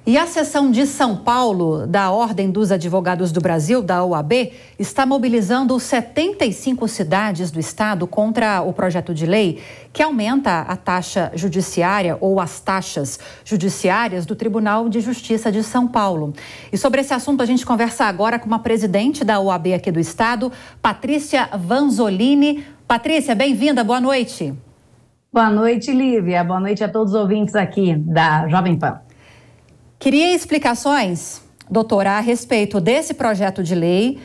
E a seção de São Paulo da Ordem dos Advogados do Brasil, da OAB, está mobilizando 75 cidades do estado contra o projeto de lei que aumenta a taxa judiciária ou as taxas judiciárias do Tribunal de Justiça de São Paulo. E sobre esse assunto a gente conversa agora com uma presidente da OAB aqui do estado, Patrícia Vanzolini. Patrícia, bem-vinda, boa noite. Boa noite, Lívia. Boa noite a todos os ouvintes aqui da Jovem Pan. Queria explicações, doutora, a respeito desse projeto de lei.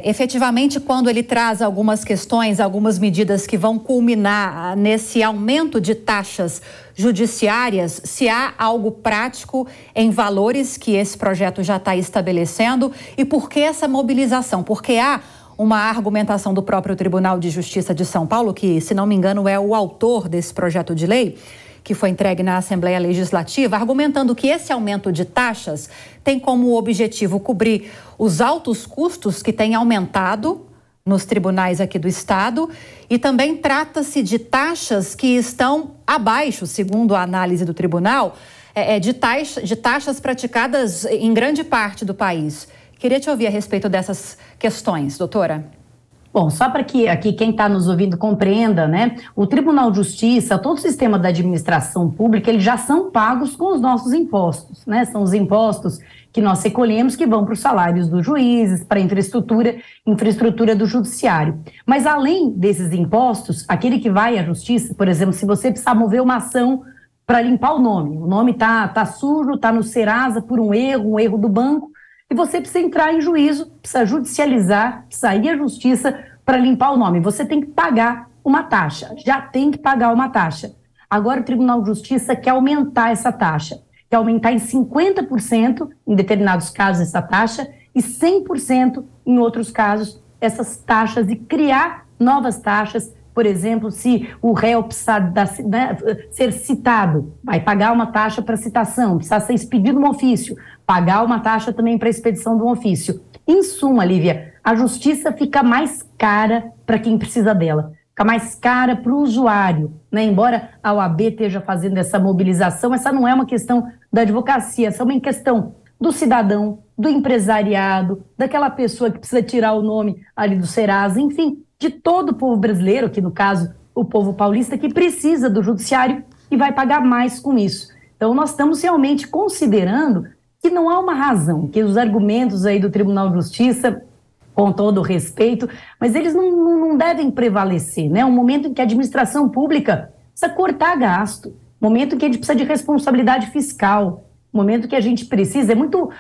Efetivamente, quando ele traz algumas questões, algumas medidas que vão culminar nesse aumento de taxas judiciárias, se há algo prático em valores que esse projeto já está estabelecendo e por que essa mobilização? Porque há uma argumentação do próprio Tribunal de Justiça de São Paulo, que, se não me engano, é o autor desse projeto de lei, que foi entregue na Assembleia Legislativa, argumentando que esse aumento de taxas tem como objetivo cobrir os altos custos que têm aumentado nos tribunais aqui do estado e também trata-se de taxas que estão abaixo, segundo a análise do tribunal, de taxas praticadas em grande parte do país. Queria te ouvir a respeito dessas questões, doutora. Bom, só para que aqui quem está nos ouvindo compreenda, né? O Tribunal de Justiça, todo o sistema da administração pública, eles já são pagos com os nossos impostos, né? São os impostos que nós recolhemos que vão para os salários dos juízes, para a infraestrutura do judiciário. Mas além desses impostos, aquele que vai à justiça, por exemplo, se você precisar mover uma ação para limpar o nome tá sujo, está no Serasa por um erro do banco, e você precisa entrar em juízo, precisa judicializar, precisa ir à justiça para limpar o nome. Você tem que pagar uma taxa, já tem que pagar uma taxa. Agora o Tribunal de Justiça quer aumentar essa taxa, quer aumentar em 50% em determinados casos essa taxa e 100% em outros casos essas taxas e criar novas taxas. Por exemplo, se o réu precisar ser citado, vai pagar uma taxa para citação, precisa ser expedido um ofício, pagar uma taxa também para expedição de um ofício. Em suma, Lívia, a justiça fica mais cara para quem precisa dela, fica mais cara para o usuário, né? Embora a OAB esteja fazendo essa mobilização, essa não é uma questão da advocacia, essa é uma questão do cidadão, do empresariado, daquela pessoa que precisa tirar o nome ali do Serasa, enfim, de todo o povo brasileiro, que no caso o povo paulista, que precisa do judiciário e vai pagar mais com isso. Então nós estamos realmente considerando que não há uma razão, que os argumentos aí do Tribunal de Justiça, com todo o respeito, mas eles não devem prevalecer, né? Um momento em que a administração pública precisa cortar gasto, momento em que a gente precisa de responsabilidade fiscal, momento que a gente precisa, é muito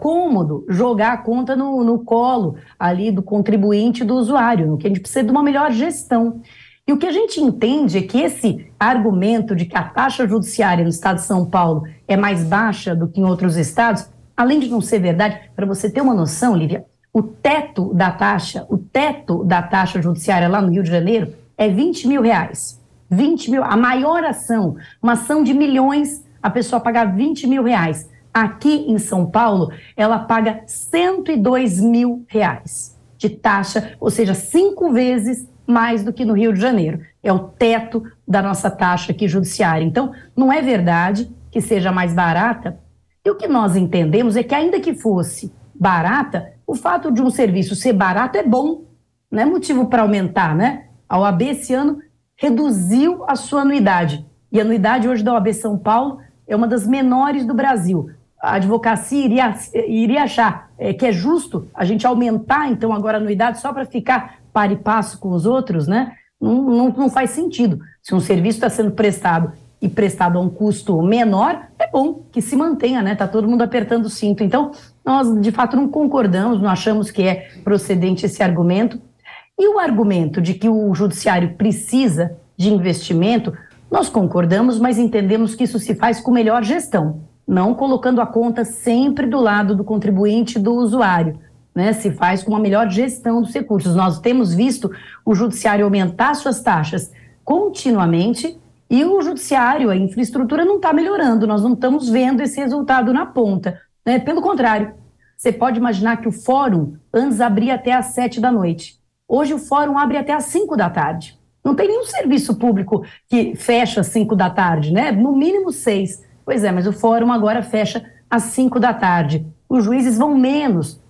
cômodo jogar a conta no colo ali do contribuinte e do usuário, que a gente precisa de uma melhor gestão. E o que a gente entende é que esse argumento de que a taxa judiciária no estado de São Paulo é mais baixa do que em outros estados, além de não ser verdade, para você ter uma noção, Lívia, o teto da taxa judiciária lá no Rio de Janeiro é R$20 mil. 20 mil, a maior ação, uma ação de milhões, a pessoa paga R$20 mil. Aqui em São Paulo, ela paga R$102 mil de taxa, ou seja, 5 vezes mais do que no Rio de Janeiro. É o teto da nossa taxa aqui judiciária. Então, não é verdade que seja mais barata. E o que nós entendemos é que, ainda que fosse barata, o fato de um serviço ser barato é bom, não é motivo para aumentar, né? A OAB esse ano reduziu a sua anuidade. E a anuidade hoje da OAB São Paulo é uma das menores do Brasil. A advocacia iria achar que é justo a gente aumentar, então, agora a anuidade só para ficar par e passo com os outros, né? Não faz sentido. Se um serviço está sendo prestado e prestado a um custo menor, é bom que se mantenha, né? Está todo mundo apertando o cinto. Então, nós, de fato, não concordamos, não achamos que é procedente esse argumento. E o argumento de que o judiciário precisa de investimento, nós concordamos, mas entendemos que isso se faz com melhor gestão, não colocando a conta sempre do lado do contribuinte e do usuário, né? Se faz com uma melhor gestão dos recursos. Nós temos visto o judiciário aumentar suas taxas continuamente e o judiciário, a infraestrutura não está melhorando, nós não estamos vendo esse resultado na ponta, né? Pelo contrário, você pode imaginar que o fórum antes abria até às 7 da noite. Hoje o fórum abre até às 5 da tarde. Não tem nenhum serviço público que fecha às 5 da tarde, né? No mínimo 6. Pois é, mas o fórum agora fecha às 5 da tarde. Os juízes vão menos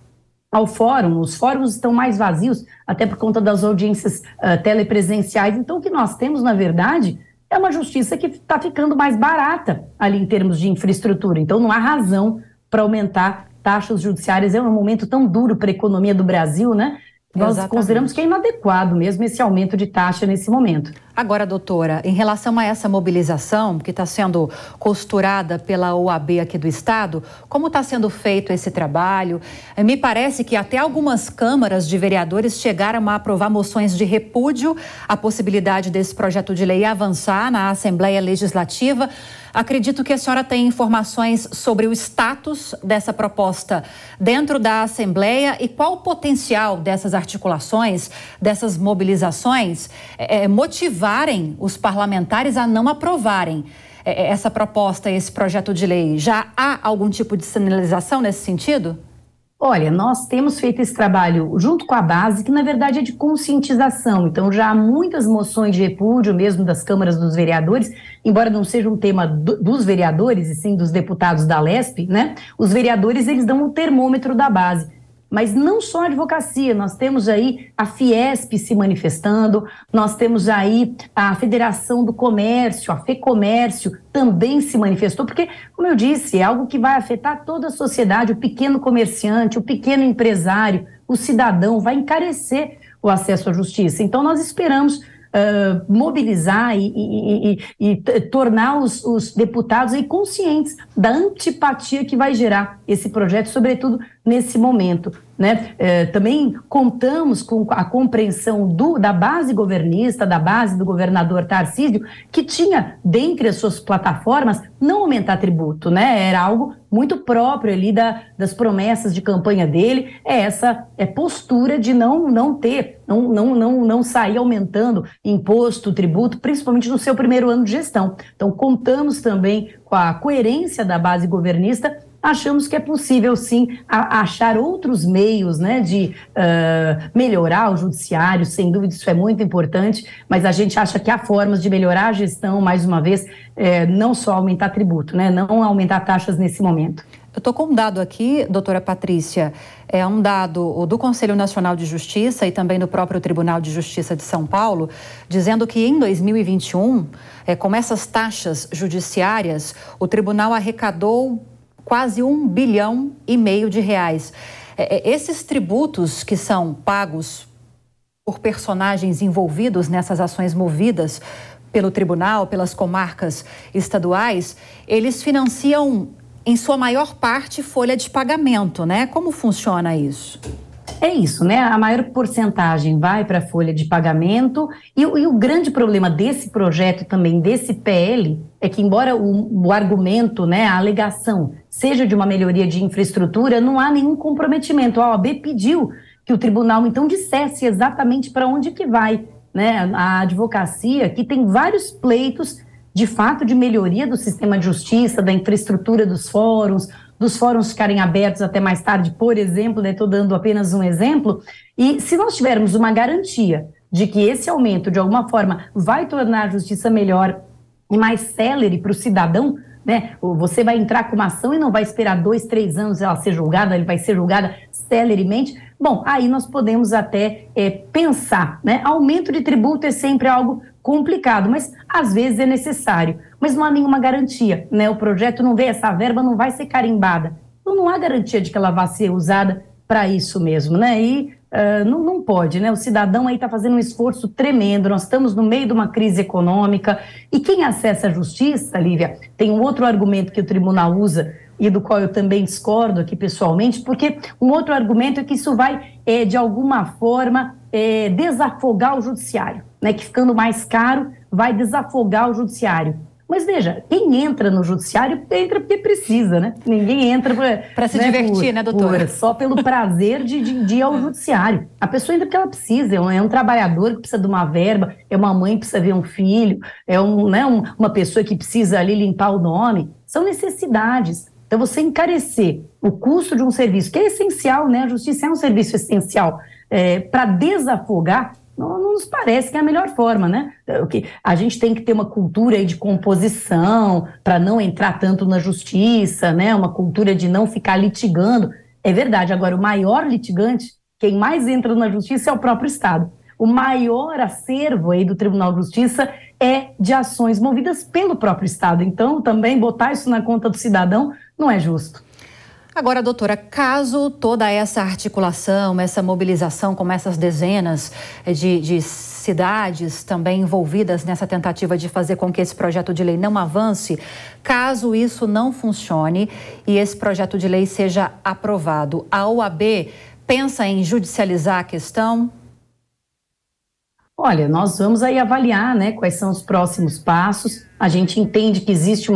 ao fórum, os fóruns estão mais vazios, até por conta das audiências telepresenciais. Então, o que nós temos, na verdade, é uma justiça que está ficando mais barata ali em termos de infraestrutura. Então, não há razão para aumentar taxas judiciárias. É um momento tão duro para a economia do Brasil, né? Nós consideramos que é inadequado mesmo esse aumento de taxa nesse momento. Agora, doutora, em relação a essa mobilização que está sendo costurada pela OAB aqui do Estado, como está sendo feito esse trabalho? Me parece que até algumas câmaras de vereadores chegaram a aprovar moções de repúdio à possibilidade desse projeto de lei avançar na Assembleia Legislativa. Acredito que a senhora tem informações sobre o status dessa proposta dentro da Assembleia e qual o potencial dessas articulações, dessas mobilizações, motivarem os parlamentares a não aprovarem essa proposta, esse projeto de lei. Já há algum tipo de sinalização nesse sentido? Olha, nós temos feito esse trabalho junto com a base, que na verdade é de conscientização. Então já há muitas moções de repúdio mesmo das câmaras dos vereadores, embora não seja um tema dos vereadores e sim dos deputados da Lesp, né? Os vereadores, eles dão o termômetro da base. Mas não só a advocacia, nós temos aí a Fiesp se manifestando, nós temos aí a Federação do Comércio, a FEComércio também se manifestou, porque, como eu disse, é algo que vai afetar toda a sociedade, o pequeno comerciante, o pequeno empresário, o cidadão, vai encarecer o acesso à justiça. Então, nós esperamos mobilizar e tornar os deputados aí conscientes da antipatia que vai gerar esse projeto, sobretudo nesse momento, né? Também contamos com a compreensão da base governista, da base do governador Tarcísio, que tinha, dentre as suas plataformas, não aumentar tributo, né? Era algo muito próprio ali das promessas de campanha dele, essa postura de não sair aumentando imposto, tributo, principalmente no seu primeiro ano de gestão. Então, contamos também com a coerência da base governista. Achamos que é possível, sim, achar outros meios, né, de melhorar o judiciário, sem dúvida isso é muito importante, mas a gente acha que há formas de melhorar a gestão, mais uma vez, não só aumentar tributo, né, não aumentar taxas nesse momento. Eu estou com um dado aqui, doutora Patrícia, é um dado do Conselho Nacional de Justiça e também do próprio Tribunal de Justiça de São Paulo, dizendo que em 2021, com essas taxas judiciárias, o tribunal arrecadou quase R$1,5 bilhão de reais. Esses tributos que são pagos por personagens envolvidos nessas ações movidas pelo tribunal, pelas comarcas estaduais, eles financiam, em sua maior parte, folha de pagamento, né? Como funciona isso? É isso, né? A maior porcentagem vai para a folha de pagamento e o grande problema desse projeto também, desse PL, é que embora o argumento, né, a alegação seja de uma melhoria de infraestrutura, não há nenhum comprometimento. A OAB pediu que o tribunal então dissesse exatamente para onde que vai, né? A advocacia, que tem vários pleitos de fato de melhoria do sistema de justiça, da infraestrutura dos fóruns ficarem abertos até mais tarde, por exemplo, né, estou dando apenas um exemplo, e se nós tivermos uma garantia de que esse aumento, de alguma forma, vai tornar a justiça melhor e mais célere para o cidadão, né, você vai entrar com uma ação e não vai esperar 2, 3 anos ela ser julgada, ele vai ser julgada celeremente, bom, aí nós podemos até pensar, né, aumento de tributo é sempre algo complicado, mas às vezes é necessário, mas não há nenhuma garantia, né? O projeto não vê, essa verba não vai ser carimbada, então não há garantia de que ela vai ser usada para isso mesmo, né? E não pode, né? O cidadão aí está fazendo um esforço tremendo, nós estamos no meio de uma crise econômica e quem acessa a justiça, Lívia, tem um outro argumento que o tribunal usa e do qual eu também discordo aqui pessoalmente, porque um outro argumento é que isso vai, de alguma forma, desafogar o judiciário, né? Que ficando mais caro vai desafogar o judiciário. Mas veja, quem entra no judiciário entra porque precisa, né? Ninguém entra para se divertir, né, doutora? Só pelo prazer de ir ao judiciário. A pessoa entra porque ela precisa, é um trabalhador que precisa de uma verba, é uma mãe que precisa ver um filho, uma pessoa que precisa ali limpar o nome. São necessidades. Então, você encarecer o custo de um serviço que é essencial, né? A justiça é um serviço essencial para desafogar, não nos parece que é a melhor forma, né? A gente tem que ter uma cultura aí de composição para não entrar tanto na justiça, né? Uma cultura de não ficar litigando. É verdade, agora o maior litigante, quem mais entra na justiça é o próprio Estado. O maior acervo aí do Tribunal de Justiça é de ações movidas pelo próprio Estado. Então, também botar isso na conta do cidadão não é justo. Agora, doutora, caso toda essa articulação, essa mobilização, como essas dezenas de cidades também envolvidas nessa tentativa de fazer com que esse projeto de lei não avance, caso isso não funcione e esse projeto de lei seja aprovado, a OAB pensa em judicializar a questão? Olha, nós vamos aí avaliar, né, quais são os próximos passos. A gente entende que existe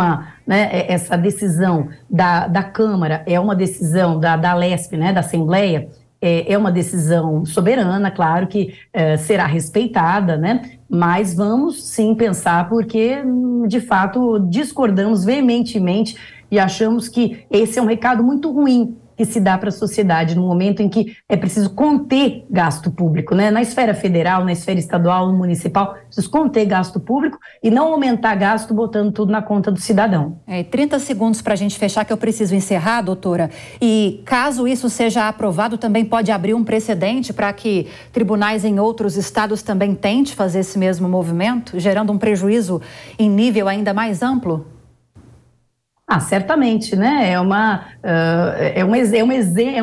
essa decisão da Câmara, é uma decisão da Lesp, né, da Assembleia, é uma decisão soberana, claro que será respeitada, né, mas vamos sim pensar, porque de fato discordamos veementemente e achamos que esse é um recado muito ruim que se dá para a sociedade no momento em que é preciso conter gasto público, né? Na esfera federal, na esfera estadual, no municipal, preciso conter gasto público e não aumentar gasto botando tudo na conta do cidadão. 30 segundos para a gente fechar, que eu preciso encerrar, doutora. E caso isso seja aprovado, também pode abrir um precedente para que tribunais em outros estados também tentem fazer esse mesmo movimento, gerando um prejuízo em nível ainda mais amplo? Certamente, né? É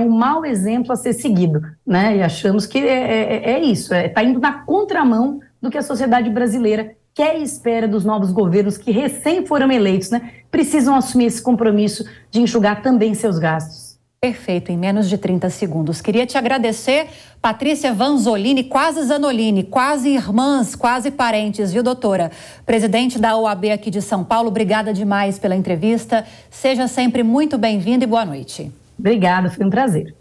um mau exemplo a ser seguido, né? E achamos que é isso, está indo na contramão do que a sociedade brasileira quer e espera dos novos governos que recém foram eleitos, né? Precisam assumir esse compromisso de enxugar também seus gastos. Perfeito, em menos de 30 segundos. Queria te agradecer, Patrícia Vanzolini, quase Zanolini, quase irmãs, quase parentes, viu, doutora? Presidente da OAB aqui de São Paulo, obrigada demais pela entrevista. Seja sempre muito bem-vinda e boa noite. Obrigada, foi um prazer.